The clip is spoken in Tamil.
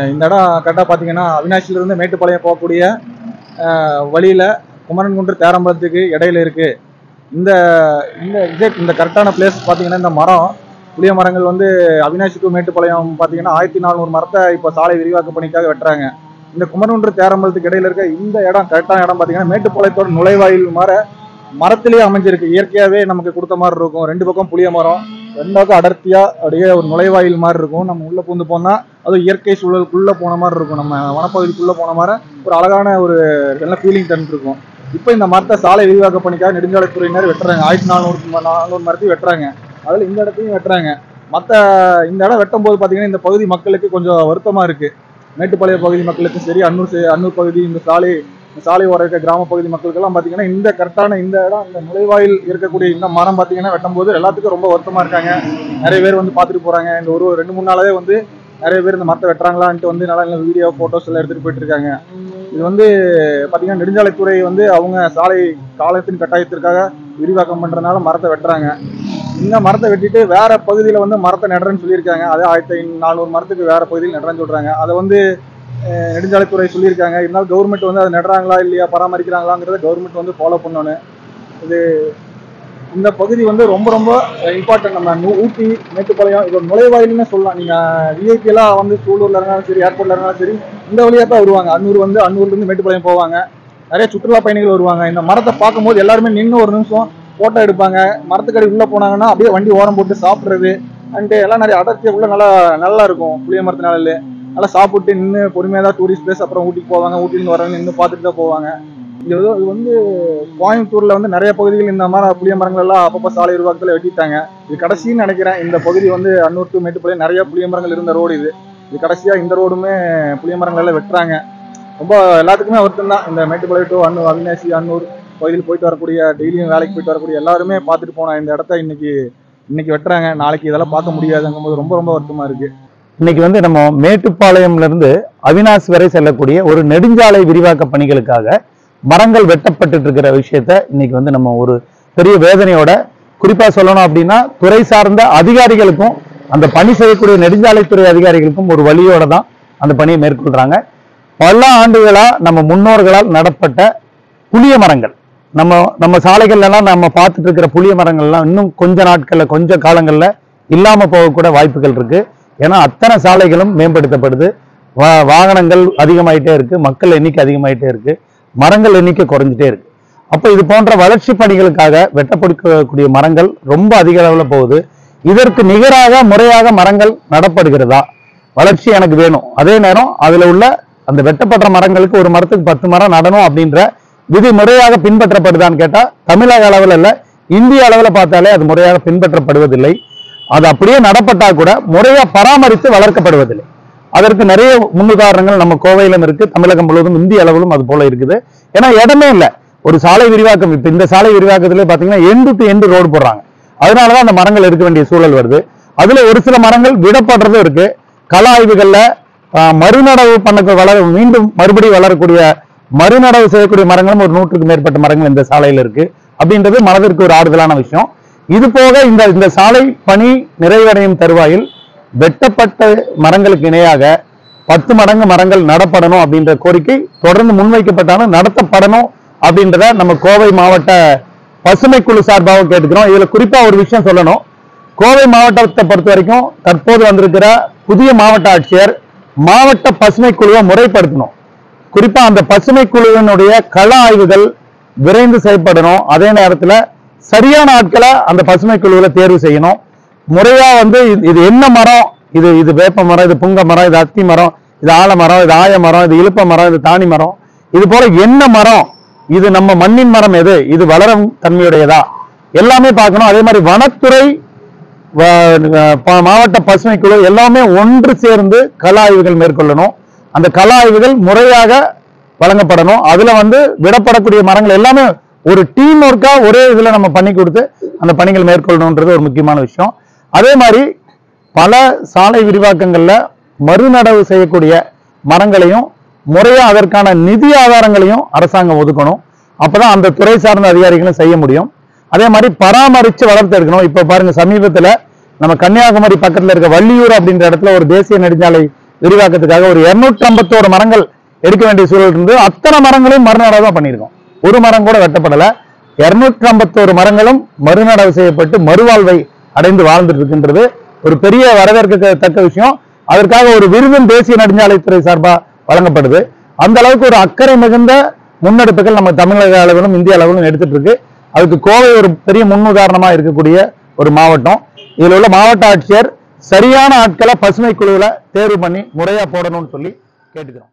இந்த இடம் கரெக்டாக பார்த்தீங்கன்னா அவினாசியிலிருந்து மேட்டுப்பாளையம் போகக்கூடிய வழியில் குமரன்குன்று தேரம்பலத்துக்கு இடையில இருக்குது. இந்த இந்த இந்த கரெக்டான பிளேஸ் பார்த்தீங்கன்னா இந்த மரம் புளிய மரங்கள் வந்து அவினாசி டு மேட்டுப்பாளையம் பார்த்தீங்கன்னா 1400 மரத்தை இப்போ சாலை விரிவாக்க பணிக்காக வெட்டுறாங்க. இந்த குமரன்குன்று தேரம்பலத்துக்கு இடையில இருக்க இந்த இடம் கரெக்டான இடம் பார்த்தீங்கன்னா மேட்டுப்பாளையத்தோட நுழைவாயில் மரத்திலேயே அமைஞ்சிருக்கு. இயற்கையாகவே நமக்கு கொடுத்த மாதிரி இருக்கும். 2 பக்கம் புளிய மரம், 2 பக்கம் அடர்த்தியாக அப்படியே ஒரு நுழைவாயில் மாதிரி இருக்கும். நம்ம உள்ளே பூந்து போனால் அதுவும் இயற்கை சூழலுக்குள்ளே போன மாதிரி இருக்கும். நம்ம வனப்பகுதிக்குள்ளே போன மாதிரி ஒரு அழகான ஒரு நல்ல ஃபீலிங் தந்துருக்கும். இப்போ இந்த மரத்தை சாலை விரிவாக்க பணிக்காக நெடுஞ்சாலைத்துறையினர் வெட்டுறாங்க. 1400 மரத்தையும் வெட்டுறாங்க. அதில் இந்த இடத்தையும் வெட்டுறாங்க. மற்ற இந்த இடம் வெட்டும் போது பார்த்தீங்கன்னா இந்த பகுதி மக்களுக்கு கொஞ்சம் வருத்தமாக இருக்குது. மேட்டுப்பாளையம் பகுதி மக்களுக்கும் சரி, அன்னூர் பகுதி, இந்த சாலை ஓர இருக்க கிராம பகுதி மக்களுக்கெல்லாம் பார்த்தீங்கன்னா இந்த கரெக்டான இந்த இடம், இந்த நுழைவாயில் இருக்கக்கூடிய இந்த மரம் பார்த்தீங்கன்னா வெட்டும்போது எல்லாத்துக்கும் ரொம்ப வருத்தமாக இருக்காங்க. நிறைய பேர் வந்து பார்த்துட்டு போகிறாங்க. இந்த ஒரு 2-3 நாளாவே வந்து நிறைய பேர் இந்த மரத்தை வெட்டுறாங்களான்ட்டு வந்து நல்லா வீடியோ ஃபோட்டோஸ் எல்லாம் எடுத்துகிட்டு போயிட்டு இருக்காங்க. இது வந்து பார்த்தீங்கன்னா நெடுஞ்சாலைத்துறை வந்து அவங்க சாலை காலத்தின் கட்டாயத்திற்காக விரிவாக்கம் பண்ணுறதுனால மரத்தை வெட்டுறாங்க. இந்த மரத்தை வெட்டிட்டு வேற பகுதியில் வந்து மரத்தை நடுறேன்னு சொல்லியிருக்காங்க. அதே 1400 மரத்துக்கு வேற பகுதியில் நடுறேன்னு சொல்கிறாங்க. அதை வந்து நெடுஞ்சாலைத்துறை சொல்லியிருக்காங்க. இருந்தாலும் கவர்மெண்ட் வந்து அதை நடுறாங்களா இல்லையா, பராமரிக்கிறாங்களாங்கிறத கவர்மெண்ட் வந்து ஃபாலோ பண்ணணும். இது இந்த பகுதி வந்து ரொம்ப ரொம்ப இம்பார்ட்டன்ட். நம்ம ஊட்டி மேட்டுப்பாளையம் இது ஒரு நுழைவாயில்னு சொல்லலாம். நீங்கள் விஐபியெல்லாம் வந்து சூலூரில் இருந்தாலும் சரி, ஏர்போர்ட்டில் இருந்தாலும் சரி, இந்த வழியாக தான் வருவாங்க. அன்னூர்லேருந்து மேட்டுப்பாளையம் போவாங்க. நிறைய சுற்றுலா பயணிகள் வருவாங்க. இந்த மரத்தை பார்க்கும்போது எல்லாருமே நின்று ஒரு நிமிஷம் ஃபோட்டோ எடுப்பாங்க. மரத்துக்கடி உள்ளே போனாங்கன்னா அப்படியே வண்டி ஓரம் போட்டு சாப்பிட்றது அண்டு எல்லாம் நிறைய அடர்த்தியாக உள்ள நல்லா இருக்கும். புளிய மரத்தினால நல்லா சாப்பிட்டு நின்று பொறுமையாக தான் டூரிஸ்ட் பிளேஸ். அப்புறம் ஊட்டிக்கு போவாங்க. ஊட்டிலேருந்து வரவங்க நின்று பார்த்துட்டு தான் போவாங்க. இது வந்து கோயம்புத்தூரில் வந்து நிறைய பகுதிகள் இந்த மாதிரி புளிய மரங்கள் எல்லாம் அப்பப்போ சாலை விரிவாக்கத்தில் வெட்டிட்டாங்க. இது கடைசின்னு நினைக்கிறேன். இந்த பகுதி வந்து அன்னூர் டு மேட்டுப்பாளையம் நிறைய புளிய மரங்கள் இருந்த ரோடு இது கடைசியாக இந்த ரோடுமே புளிய மரங்கள் எல்லாம் வெட்டுறாங்க. ரொம்ப எல்லாத்துக்குமே வருத்தம் தான். இந்த மேட்டுப்பாளையம் டு அவினாசி அன்னூர் பகுதியில் போயிட்டு வரக்கூடிய, டெய்லியும் வேலைக்கு போயிட்டு வரக்கூடிய எல்லாருமே பார்த்துட்டு போன இந்த இடத்த இன்னைக்கு வெட்டுறாங்க. நாளைக்கு இதெல்லாம் பார்க்க முடியாதுங்கும்போது ரொம்ப ரொம்ப வருத்தமாக இருக்கு. இன்னைக்கு வந்து நம்ம மேட்டுப்பாளையம்ல இருந்து அவினாசி வரை செல்லக்கூடிய ஒரு நெடுஞ்சாலை விரிவாக்க பணிகளுக்காக மரங்கள் வெட்டப்பட்டு இருக்கிற விஷயத்த இன்னைக்கு வந்து நம்ம ஒரு பெரிய வேதனையோட, குறிப்பா சொல்லணும் அப்படின்னா துறை சார்ந்த அதிகாரிகளுக்கும் அந்த பணி செய்யக்கூடிய நெடுஞ்சாலைத்துறை அதிகாரிகளுக்கும் ஒரு வழியோட தான் அந்த பணியை மேற்கொள்றாங்க. பல ஆண்டுகளா நம்ம முன்னோர்களால் நடப்பட்ட புளிய மரங்கள், நம்ம சாலைகள்ல எல்லாம் நம்ம பார்த்துட்டு இருக்கிற புளிய மரங்கள்லாம் இன்னும் கொஞ்ச நாட்கள்ல, கொஞ்ச காலங்கள்ல இல்லாம போகக்கூட வாய்ப்புகள் இருக்கு. ஏன்னா அத்தனை சாலைகளும் மேம்படுத்தப்படுது. வாகனங்கள் அதிகமாயிட்டே இருக்கு, மக்கள் எண்ணிக்கை அதிகமாயிட்டே இருக்கு, மரங்கள் எண்ணிக்கை குறைஞ்சிட்டே இருக்கு. அப்போ இது போன்ற வளர்ச்சி பணிகளுக்காக வெட்டப்படுத்தக்கூடிய மரங்கள் ரொம்ப அதிக அளவில் போகுது. இதற்கு நிகராக முறையாக மரங்கள் நடப்படுகிறதா? வளர்ச்சி எனக்கு வேணும், அதே நேரம் அதுல உள்ள அந்த வெட்டப்படுற மரங்களுக்கு ஒரு மரத்துக்கு 10 மரம் நடணும் அப்படின்ற விதி முறையாக பின்பற்றப்படுதான்னு கேட்டா தமிழக அளவில் இல்ல, இந்திய அளவில் பார்த்தாலே அது முறையாக பின்பற்றப்படுவதில்லை. அது அப்படியே நடப்பட்டா கூட முறையா பராமரித்து வளர்க்கப்படுவதில்லை. அதற்கு நிறைய முன்னுதாரணங்கள் நம்ம கோவையிலும் இருக்கு, தமிழகம் முழுவதும் இந்திய அளவிலும் அது போல இருக்குது. ஏன்னா இடமே இல்லை. ஒரு சாலை விரிவாக்கம், இப்ப இந்த சாலை விரிவாக்கத்திலே பாத்தீங்கன்னா எண்டு டு எண்டு ரோடு போடுறாங்க. அதனாலதான் அந்த மரங்கள் இருக்க வேண்டிய சூழல் வருது. அதுல ஒரு சில மரங்கள் விடப்படுறதும் இருக்கு. கள ஆய்வுகள்ல மறுநடவு மீண்டும் மறுபடியும் வளரக்கூடிய மறுநடவு செய்யக்கூடிய மரங்களும் ஒரு 100க்கும் மேற்பட்ட மரங்கள் இந்த சாலையில இருக்கு. அப்படின்றது மனதிற்கு ஒரு ஆறுதலான விஷயம். இது போக இந்த சாலை பணி நிறைவடையும் தருவாயில் வெட்டப்பட்ட மரங்களுக்கு இணையாக 10 மடங்கு மரங்கள் நடப்படணும் அப்படின்ற கோரிக்கை தொடர்ந்து முன்வைக்கப்பட்டாலும் நடத்தப்படணும் அப்படின்றத நம்ம கோவை மாவட்ட பசுமை குழு சார்பாக கேட்டுக்கிறோம். இதுல குறிப்பா ஒரு விஷயம் சொல்லணும். கோவை மாவட்டத்தை பொறுத்த வரைக்கும் தற்போது வந்திருக்கிற புதிய மாவட்ட ஆட்சியர் மாவட்ட பசுமை குழுவை முறைப்படுத்தணும். குறிப்பா அந்த பசுமை குழுவினுடைய கள ஆய்வுகள் விரைந்து செய்யப்படணும். அதே நேரத்துல சரியான ஆட்களை அந்த பசுமை குழுவுல தேர்வு செய்யணும். முறையா வந்து இது என்ன மரம், இது வேப்ப மரம், இது புங்க மரம், இது அத்தி மரம், இது ஆலமரம், இது ஆய மரம், இது இலுப்ப மரம், இது தானி மரம், இது போல என்ன மரம், இது நம்ம மண்ணின் மரம் எது, இது வளரும் தன்மையுடையதா, எல்லாமே பார்க்கணும். அதே மாதிரி வனத்துறை, மாவட்ட பசுமை குழு எல்லாமே ஒன்று சேர்ந்து கள ஆய்வுகள் மேற்கொள்ளணும். அந்த கள ஆய்வுகள் முறையாக வழங்கப்படணும். அதுல வந்து விடப்படக்கூடிய மரங்கள் எல்லாமே ஒரு டீம் ஒர்க்கா ஒரே இதுல நம்ம பண்ணி கொடுத்து அந்த பணிகள் மேற்கொள்ளணும்ன்றது ஒரு முக்கியமான விஷயம். அதே மாதிரி பல சாலை விரிவாக்கங்கள்ல மறுநடவு செய்யக்கூடிய மரங்களையும் முறையா அதற்கான நிதி ஆதாரங்களையும் அரசாங்கம் ஒதுக்கணும். அப்பதான் அந்த துறை சார்ந்த அதிகாரிகளும் செய்ய முடியும். அதே மாதிரி பராமரிச்சு வளர்த்து எடுக்கணும். இப்ப பாருங்க, சமீபத்துல நம்ம கன்னியாகுமரி பக்கத்துல இருக்க வள்ளியூர் அப்படின்ற இடத்துல ஒரு தேசிய நெடுஞ்சாலை விரிவாக்கத்துக்காக ஒரு 251 மரங்கள் எடுக்க வேண்டிய சூழல் இருந்து அத்தனை மரங்களையும் மறுநடவு தான் பண்ணியிருக்கோம். ஒரு மரம் கூட வெட்டப்படல. 251 மரங்களும் மறுநடவு செய்யப்பட்டு மறுவாழ்வை அடைந்து வாழ்ந்துட்டு இருக்கின்றது ஒரு பெரிய வரவேற்கத்தக்க விஷயம். அதற்காக ஒரு விருதும் தேசிய நெடுஞ்சாலைத்துறை சார்பா வழங்கப்படுது. அந்த அளவுக்கு ஒரு அக்கறை மிகுந்த முன்னெடுப்புகள் நம்ம தமிழக அளவிலும் இந்திய அளவிலும் எடுத்துட்டு இருக்கு. அதுக்கு கோவை ஒரு பெரிய முன்னுதாரணமா இருக்கக்கூடிய ஒரு மாவட்டம். இதுல உள்ள மாவட்ட ஆட்சியர் சரியான ஆட்களை பசுமை குழுவுல தேர்வு பண்ணி முறையா போடணும்னு சொல்லி கேட்டுக்கிறோம்.